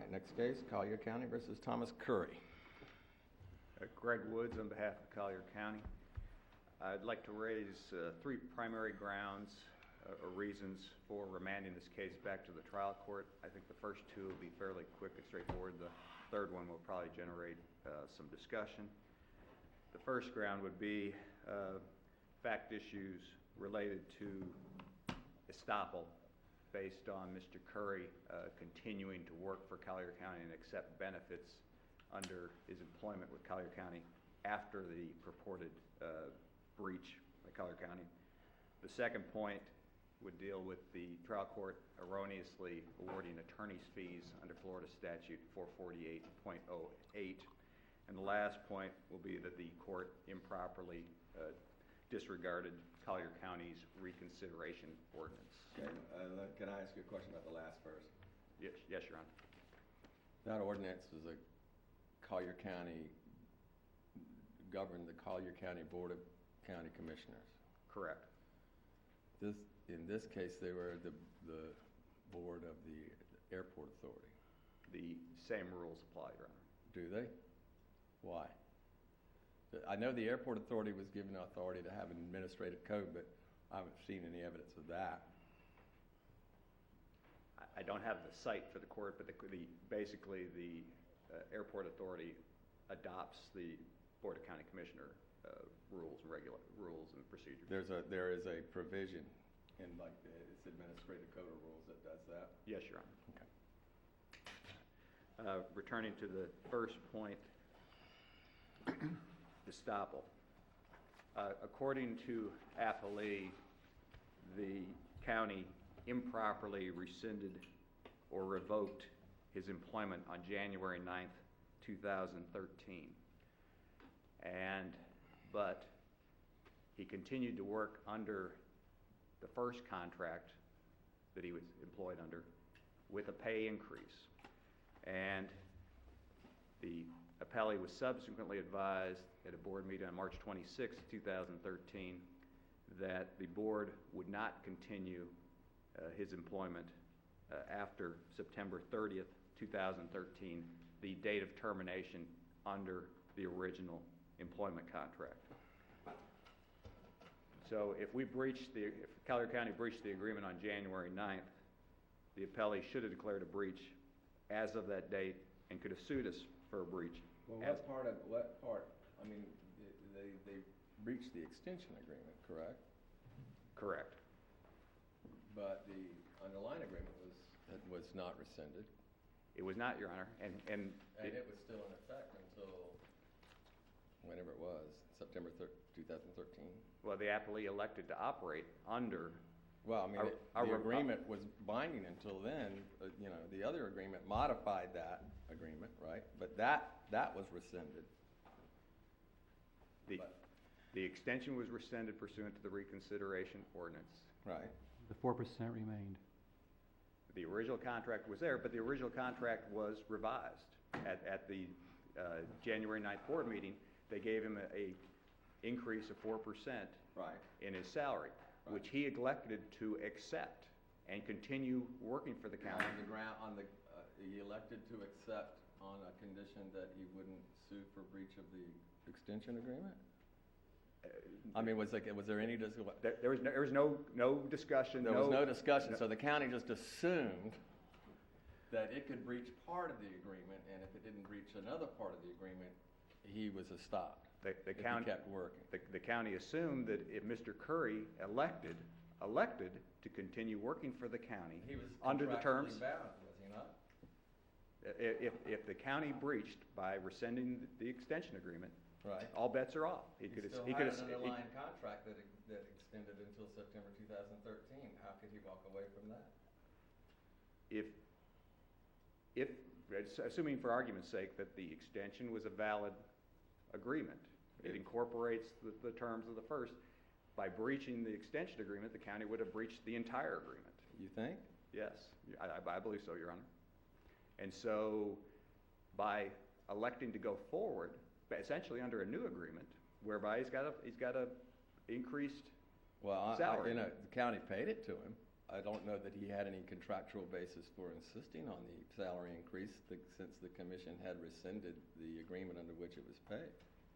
right, next case, Collier County versus Thomas Curry. Greg Woods on behalf of Collier County. I'd like to raise three primary grounds or reasons for remanding this case back to the trial court. I think the first two will be fairly quick and straightforward. The third one will probably generate some discussion. The first ground would be fact issues related to estoppel based on Mr. Curry continuing to work for Collier County and accept benefits under his employment with Collier County after the purported breach by Collier County. The second point would deal with the trial court erroneously awarding attorney's fees under Florida statute 448.08. And the last point will be that the court improperly disregarded Collier County's reconsideration ordinance. Okay. Can I ask you a question about the last first? Yes, Your Honor. That ordinance is a Collier County, governed the Collier County Board of County Commissioners. Correct. In this case, they were the board of the Airport Authority. The same rules apply, Your Honor. Do they? Why? I know the Airport Authority was given authority to have an administrative code, but I haven't seen any evidence of that. I don't have the site for the court, but basically the Airport Authority adopts the Board of County Commissioner rules and procedures. There is a provision in its administrative code of rules that does that? Yes, Your Honor. Okay. Returning to the first point, estoppel. According to appellee, the county improperly rescinded or revoked his employment on January 9th, 2013. But he continued to work under the first contract that he was employed under with a pay increase. And the appellee was subsequently advised at a board meeting on March 26, 2013, that the board would not continue his employment after September 30th, 2013, the date of termination under the original employment contract. So if Collier County breached the agreement on January 9th, the appellee should have declared a breach as of that date and could have sued us for a breach. Well, what part? I mean, they breached the extension agreement, correct? Correct. But the underlying agreement was not rescinded. It was not, Your Honor, and it was still in effect until whenever it was, September 2013. Well, the appellee elected to operate under. Well, I mean, the agreement was binding until then. The other agreement modified that agreement, right? But that was rescinded. The extension was rescinded pursuant to the reconsideration ordinance. Right. The 4% remained. The original contract was there, but the original contract was revised. At the January 9th board meeting, they gave him a increase of 4% in his salary, which he elected to accept and continue working for the county. He elected to accept on a condition that he wouldn't sue for breach of the extension agreement? I mean, was there any discussion? There was no discussion. There was no discussion, so the county just assumed that it could breach part of the agreement, and if it didn't breach another part of the agreement, he was stopped. The county kept working. The county assumed that if Mr. Curry elected to continue working for the county, he was under the terms. Bound, was he not? If the county breached by rescinding the extension agreement, right, all bets are off. He had an underlying contract that extended until September 2013. How could he walk away from that? If assuming for argument's sake that the extension was a valid agreement, it incorporates the terms of the first. By breaching the extension agreement, the county would have breached the entire agreement. You think? Yes, I believe so, Your Honor. And so, by electing to go forward, essentially under a new agreement, whereby he's got a increased salary. The county paid it to him. I don't know that he had any contractual basis for insisting on the salary increase since the commission had rescinded the agreement under which it was paid.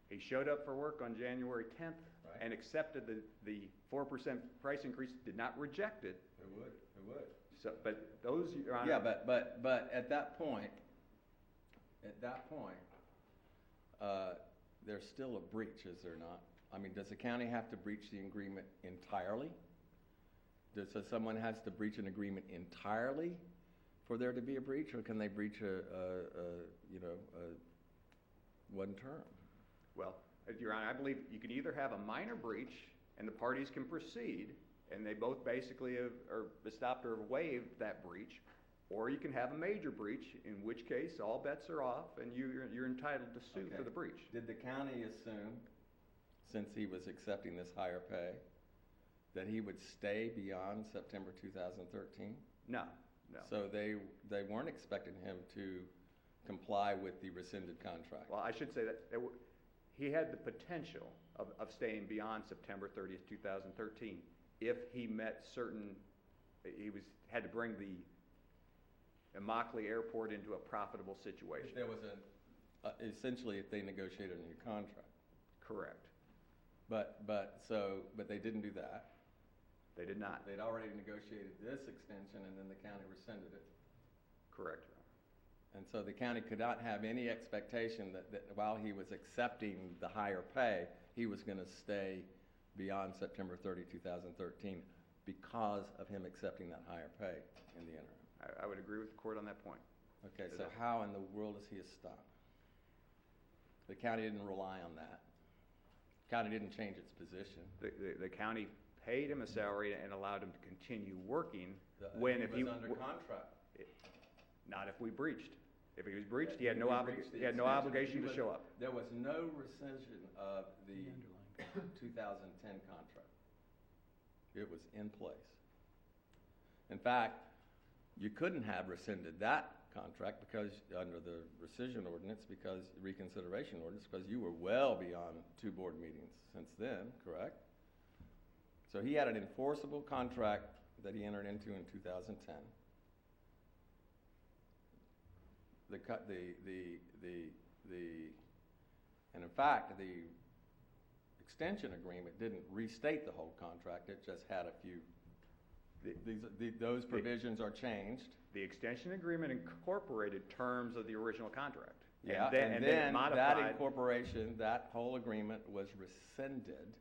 He showed up for work on January 10th Right. and accepted the 4% price increase, did not reject it. It would. So, but those, Your Honor. Yeah, but at that point, there's still a breach, is there not? I mean, does the county have to breach the agreement entirely? Does someone has to breach an agreement entirely for there to be a breach, or can they breach one term? Well, Your Honor, I believe you can either have a minor breach and the parties can proceed, and they both basically are stopped or waived that breach, or you can have a major breach, in which case all bets are off and you're entitled to sue for the breach. Did the county assume, since he was accepting this higher pay, that he would stay beyond September 2013? No. So they weren't expecting him to comply with the rescinded contract? Well, I should say that he had the potential of staying beyond September 30th, 2013 if he met certain, had to bring the Immokalee Airport into a profitable situation. If there was essentially if they negotiated a new contract. Correct. But they didn't do that. They did not. They'd already negotiated this extension, and then the county rescinded it. Correct. And so the county could not have any expectation that while he was accepting the higher pay, he was going to stay beyond September 30, 2013 because of him accepting that higher pay in the interim. I would agree with the court on that point. Okay, so how in the world is he a stop? The county didn't rely on that. The county didn't change its position. The county paid him a salary and allowed him to continue working if he was under contract. Not if we breached. If he was breached, he had no obligation to show up. There was no rescission of the 2010 contract. It was in place. In fact, you couldn't have rescinded that contract because under the rescission ordinance, reconsideration ordinance, because you were well beyond 2 board meetings since then, correct? So he had an enforceable contract that he entered into in 2010. And in fact, the extension agreement didn't restate the whole contract. It just had a few. Those provisions are changed. The extension agreement incorporated terms of the original contract. Yeah, and then that incorporation, that whole agreement was rescinded,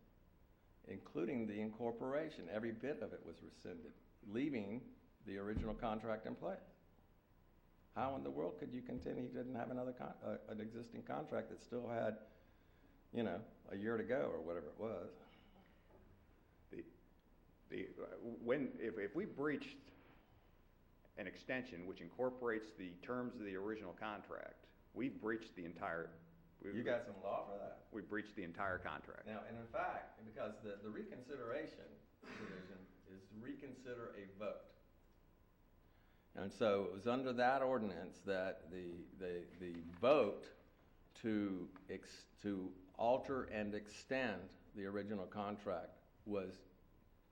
including the incorporation. Every bit of it was rescinded, leaving the original contract in place. How in the world could you continue? He didn't have another an existing contract that still had, a year to go or whatever it was. If we breached an extension which incorporates the terms of the original contract, we've breached the entire. You got some law for that. We breached the entire contract. Now, and in fact, because the reconsideration provision is to reconsider a vote. And so it was under that ordinance that the vote to alter and extend the original contract was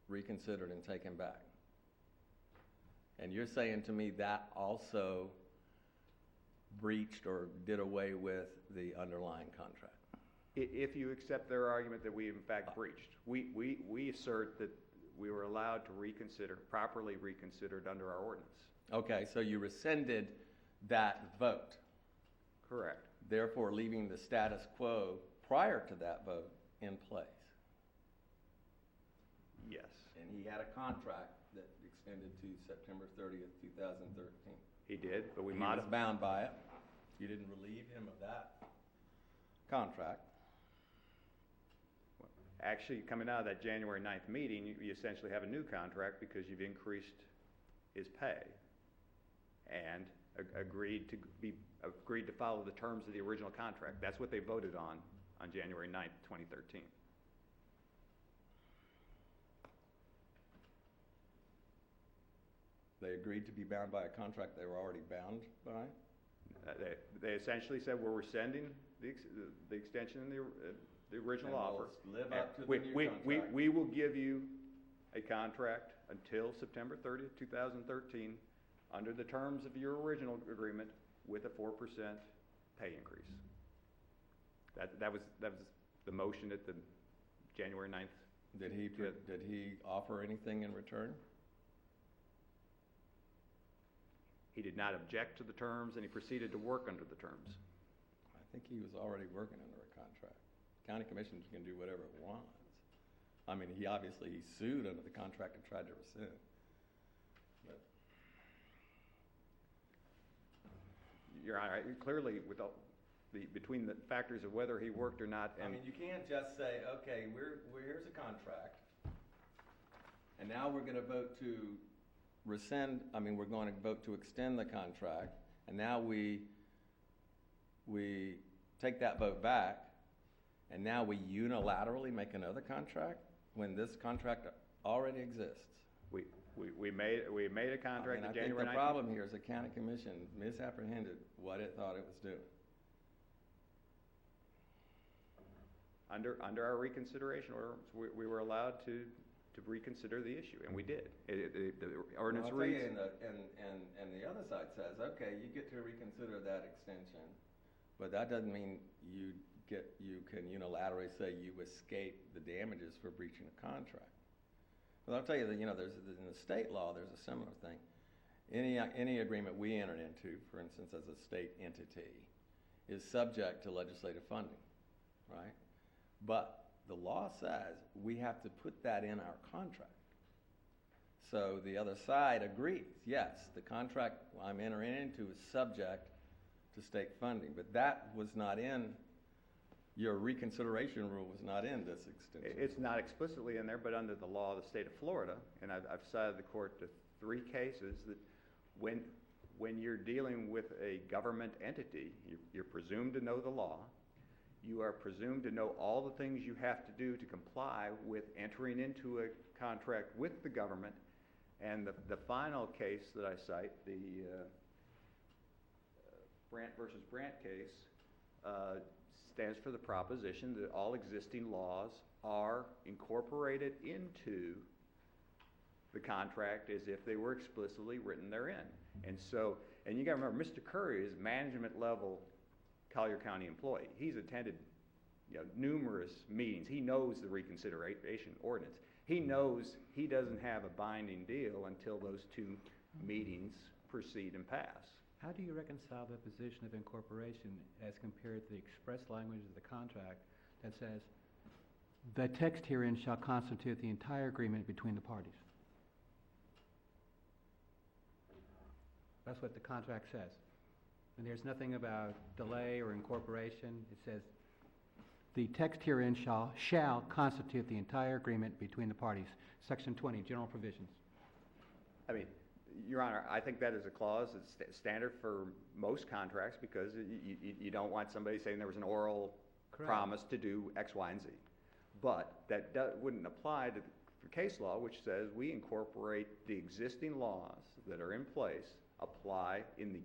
reconsidered and taken back. And you're saying to me that also breached or did away with the underlying contract? If you accept their argument that we in fact breached, we assert that we were allowed to properly reconsidered under our ordinance. Okay, so you rescinded that vote. Correct. Therefore, leaving the status quo prior to that vote in place. Yes. And he had a contract that extended to September 30th, 2013. He did, but He was bound by it. You didn't relieve him of that contract. Actually, coming out of that January 9th meeting, you essentially have a new contract because you've increased his pay and agreed to follow the terms of the original contract. That's what they voted on January 9th, 2013. They agreed to be bound by a contract they were already bound by? They essentially said we're rescinding the extension in the original offer. Live up to the new contract. We will give you a contract until September 30th, 2013, under the terms of your original agreement with a 4% pay increase. That was the motion at the January 9th. Did he offer anything in return? He did not object to the terms, and he proceeded to work under the terms. I think he was already working under a contract. County commissions can do whatever it wants. I mean, he sued under the contract and tried to rescind. But Your Honor, clearly, between the factors of whether he worked or not, I mean, you can't just say, okay, here's a contract, and now we're going to vote to rescind. I mean, we're going to vote to extend the contract, and now we take that vote back, and now we unilaterally make another contract when this contract already exists. We made a contract in January 9th. I think the problem here is the county commission misapprehended what it thought it was doing. Under our reconsideration order, we were allowed to reconsider the issue, and we did. The ordinance reads. And the other side says, okay, you get to reconsider that extension, but that doesn't mean you can unilaterally say you escape the damages for breaching a contract. Well, I'll tell you that, in the state law, there's a similar thing. Any agreement we enter into, for instance, as a state entity, is subject to legislative funding, right? But the law says we have to put that in our contract. So the other side agrees, yes, the contract I'm entering into is subject to state funding, but that was not in, your reconsideration rule was not in this extension. It's not explicitly in there, but under the law of the state of Florida, and I've cited the court to 3 cases that when you're dealing with a government entity, you're presumed to know the law. You are presumed to know all the things you have to do to comply with entering into a contract with the government. And the final case that I cite, the Brandt versus Brandt case, stands for the proposition that all existing laws are incorporated into the contract as if they were explicitly written therein. And you got to remember, Mr. Curry is management level Collier County employee. He's attended numerous meetings. He knows the reconsideration ordinance. He knows he doesn't have a binding deal until those 2 meetings proceed and pass. How do you reconcile the position of incorporation as compared to the express language of the contract that says, the text herein shall constitute the entire agreement between the parties? That's what the contract says. And there's nothing about delay or incorporation. It says, the text herein shall constitute the entire agreement between the parties. Section 20, general provisions. I mean, Your Honor, I think that is a clause that's standard for most contracts because you don't want somebody saying there was an oral promise to do X, Y, and Z. But that wouldn't apply to the case law, which says we incorporate the existing laws that are in place, apply in the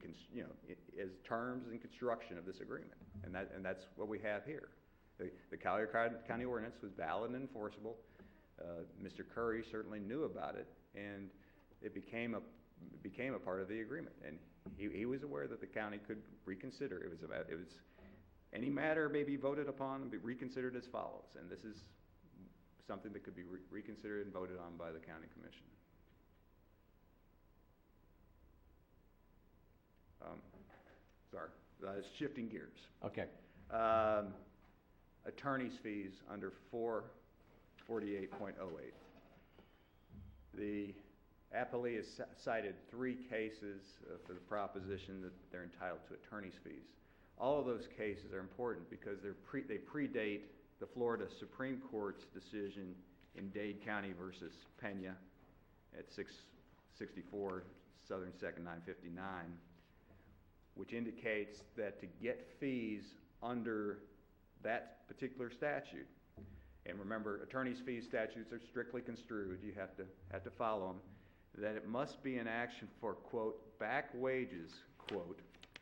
as terms and construction of this agreement, and that's what we have here. The Collier County ordinance was valid and enforceable. Mr. Curry certainly knew about it, and it became a part of the agreement. And he was aware that the county could reconsider. It was any matter may be voted upon and be reconsidered as follows, and this is something that could be reconsidered and voted on by the county commission. Sorry, shifting gears. Okay. Attorney's fees under 448.08. The appellee has cited 3 cases for the proposition that they're entitled to attorney's fees. All of those cases are important because they predate the Florida Supreme Court's decision in Dade County versus Pena at 664 Southern 2nd 959, which indicates that to get fees under that particular statute, and remember, attorney's fees statutes are strictly construed, you have to follow them, that it must be an action for, quote, back wages, quote,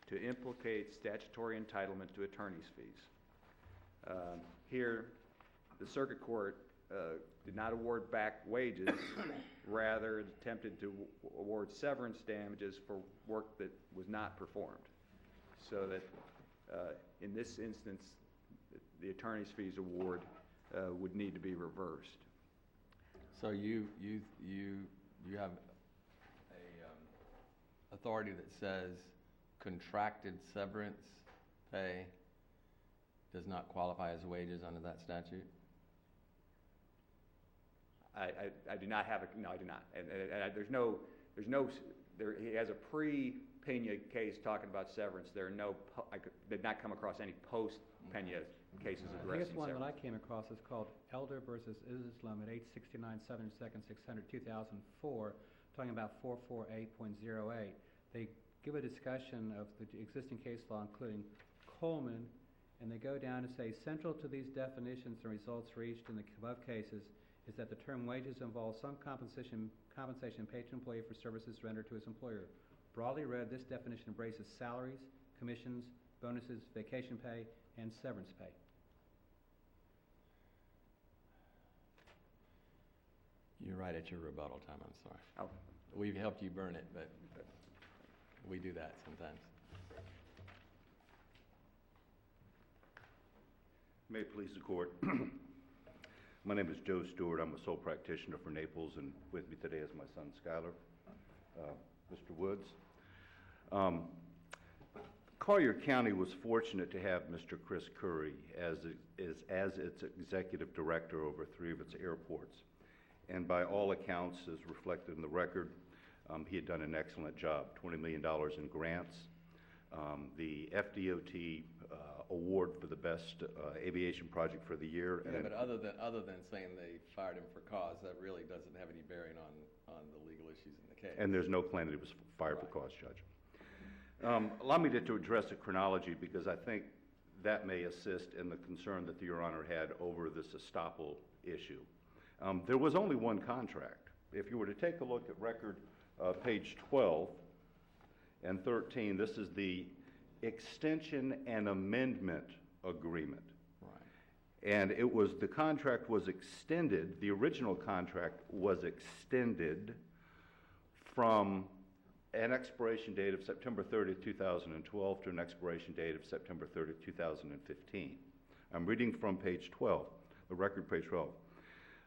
to implicate statutory entitlement to attorney's fees. Here, the circuit court did not award back wages, rather attempted to award severance damages for work that was not performed. So that in this instance, the attorney's fees award would need to be reversed. So you have a authority that says contracted severance pay does not qualify as wages under that statute? I do not have a, no, I do not. And he has a pre-Pena case talking about severance. There are no, did not come across any post-Pena cases I addressing guess one severance. that I came across is called Elder versus Islam at 869 Southern 2nd, 600, 2004, talking about 448.08. They give a discussion of the existing case law, including Coleman, and they go down to say, central to these definitions and results reached in the above cases is that the term wages involves some compensation paid to an employee for services rendered to his employer. Broadly read, this definition embraces salaries, commissions, bonuses, vacation pay, and severance pay. You're right at your rebuttal time, I'm sorry. Oh. We've helped you burn it, but we do that sometimes. May it please the court. My name is Joe Stewart. I'm a sole practitioner for Naples, and with me today is my son, Skylar, Mr. Woods. Collier County was fortunate to have Mr. Chris Curry as its executive director over 3 of its airports. And by all accounts, as reflected in the record, he had done an excellent job. $20 million in grants, the FDOT award for the best aviation project for the year. Yeah, but other than saying they fired him for cause, that really doesn't have any bearing on the legal issues in the case. And there's no claim that he was fired for cause, Judge. Allow me to address the chronology, because I think that may assist in the concern that Your Honor had over this estoppel issue. There was only one contract. If you were to take a look at record page 12 and 13, this is the extension and amendment agreement. Right. And it was, the contract was extended, the original contract was extended from an expiration date of September 30th, 2012 to an expiration date of September 30th, 2015. I'm reading from page 12, the record page 12.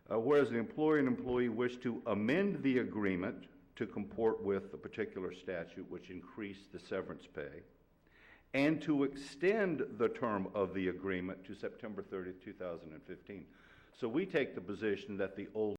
Whereas the employer and employee wish to amend the agreement to comport with a particular statute which increased the severance pay, and to extend the term of the agreement to September 30th, 2015. So we take the position that the old